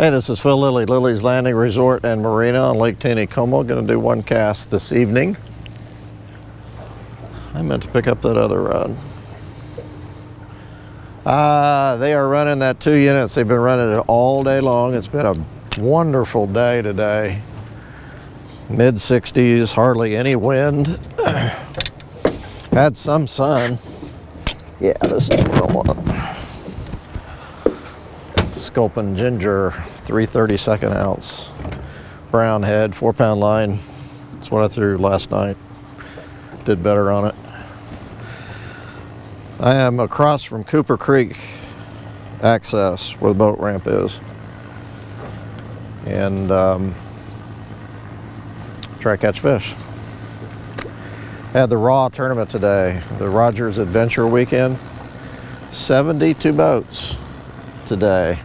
Hey, this is Phil Lilley, Lilley's Landing Resort and Marina on Lake Taneycomo. Going to do one cast this evening. I meant to pick up that other rod. They are running that 2 units. They've been running it all day long. It's been a wonderful day today. Mid-60s, hardly any wind. Had some sun. Yeah, this is what I want. Sculpin Ginger, 3/32 ounce. Brown head, 4-pound line. That's what I threw last night. Did better on it. I am across from Cooper Creek access where the boat ramp is. And try to catch fish. Had the Raw tournament today, the Rogers Adventure Weekend. 72 boats today.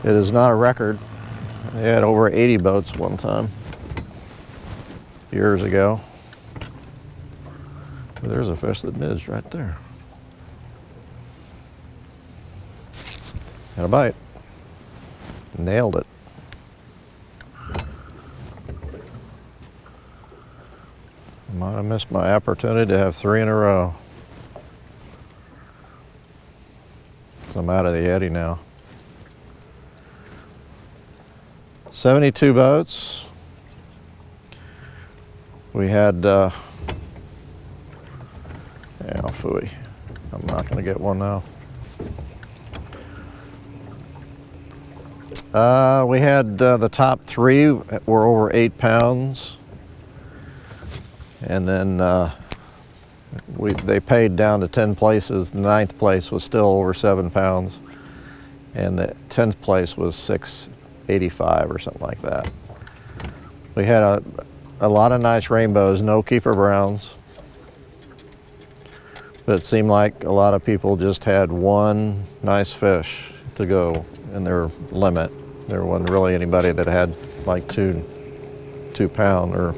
It is not a record. They had over 80 boats one time, years ago. There's a fish that midged right there. Had a bite. Nailed it. Might have missed my opportunity to have 3 in a row. I'm out of the eddy now. 72 boats. We had, yeah, phooey. I'm not going to get one now. We had the top 3 were over 8 pounds. And then they paid down to 10 places. The 9th place was still over 7 pounds. And the 10th place was 685 or something like that. We had a lot of nice rainbows, no keeper browns. But it seemed like a lot of people just had one nice fish to go in their limit. There wasn't really anybody that had like 2 pound or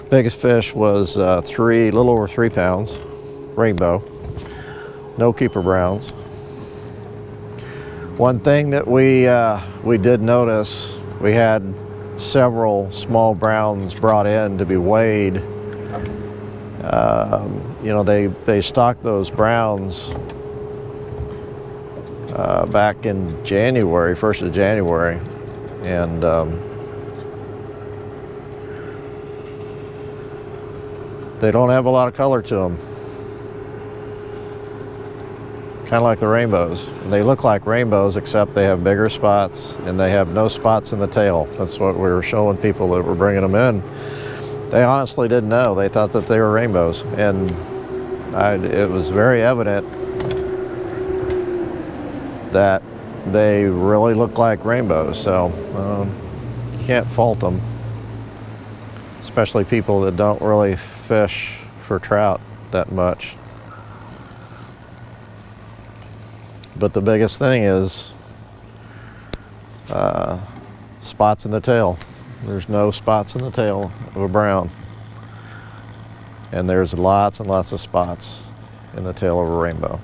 biggest fish was a little over 3 pounds, rainbow, no keeper browns. One thing that we did notice, we had several small browns brought in to be weighed. You know, they stocked those browns back in January, 1st of January, and they don't have a lot of color to them. Kind of like the rainbows. And they look like rainbows, except they have bigger spots and they have no spots in the tail. That's what we were showing people that were bringing them in. They honestly didn't know. They thought that they were rainbows. And it was very evident that they really look like rainbows. So you can't fault them. Especially people that don't really fish for trout that much. But the biggest thing is spots in the tail. There's no spots in the tail of a brown. And there's lots and lots of spots in the tail of a rainbow.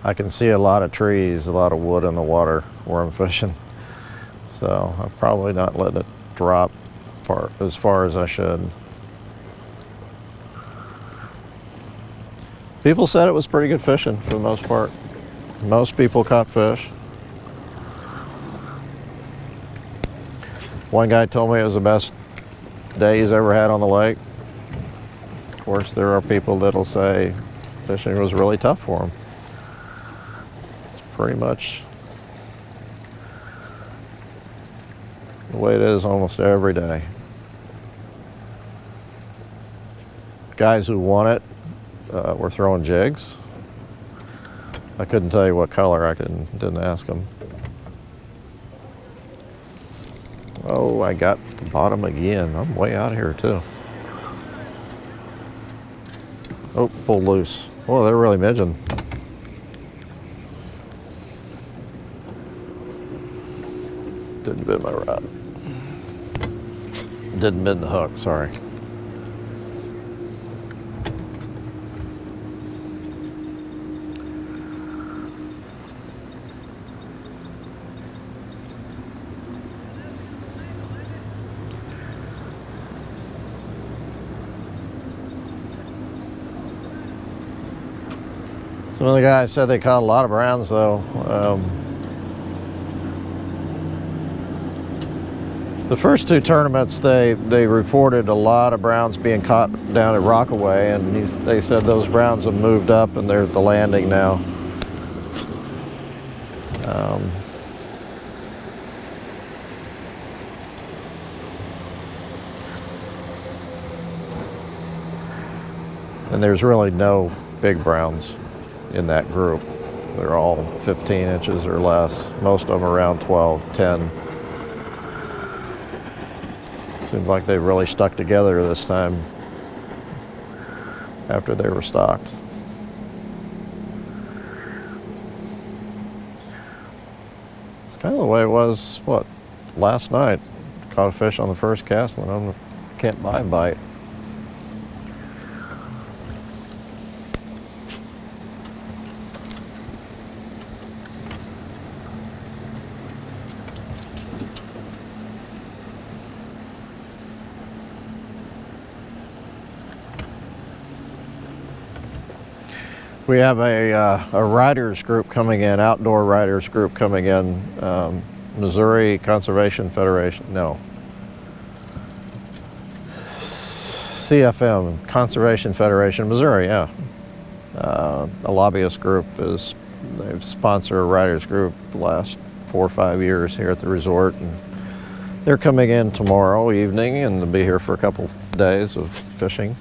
I can see a lot of trees, a lot of wood in the water where I'm fishing. So I'm probably not letting it drop as far as I should. People said it was pretty good fishing for the most part. Most people caught fish. One guy told me it was the best day he's ever had on the lake. Of course, there are people that'll say fishing was really tough for him. Pretty much the way it is almost every day. Guys who won it were throwing jigs. I couldn't tell you what color. I didn't ask them. Oh, I got the bottom again. I'm way out of here too. Oh, pulled loose. Oh, they're really midging. Didn't bend my rod. Didn't bend the hook, sorry. Some of the guys said they caught a lot of browns though. The first two tournaments, they reported a lot of browns being caught down at Rockaway, and they said those browns have moved up and they're at the landing now. And there's really no big browns in that group. They're all 15 inches or less. Most of them around 12, 10. Seems like they really stuck together this time after they were stocked. It's kind of the way it was, what, last night. Caught a fish on the first cast and I can't buy a bite. We have a riders group coming in, outdoor riders group coming in, Missouri Conservation Federation, no. CFM, Conservation Federation, Missouri, yeah. A lobbyist group they've sponsored a riders group the last 4 or 5 years here at the resort. And they're coming in tomorrow evening and they'll be here for a couple days of fishing.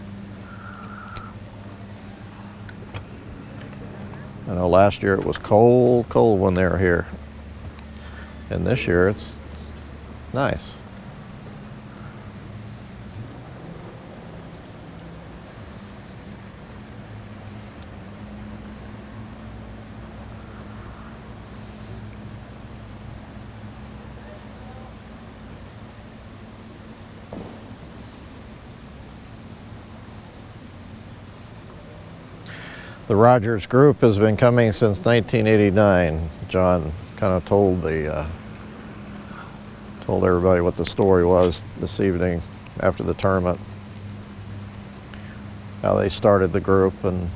I know last year it was cold when they were here. And this year it's nice. The Rogers group has been coming since 1989. John kind of told everybody what the story was this evening after the tournament, how they started the group. And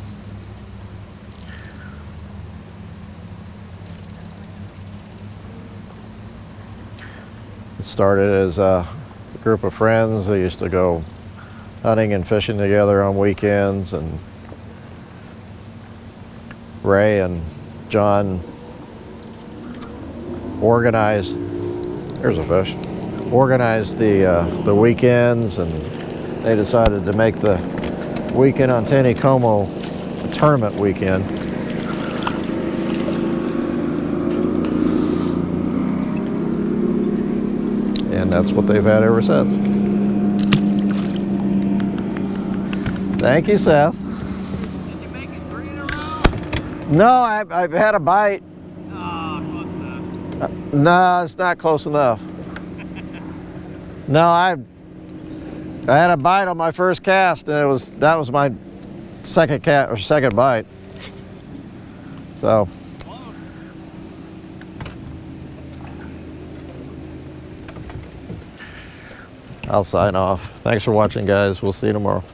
it started as a group of friends. They used to go hunting and fishing together on weekends, and Ray and John organized, there's a fish, organized the weekends, and they decided to make the weekend on Taneycomo a tournament weekend. And that's what they've had ever since. Thank you, Seth. No, I've had a bite. Oh, close enough. No, it's not close enough. No, I had a bite on my first cast, and that was my second bite. So. I'll sign off. Thanks for watching, guys. We'll see you tomorrow.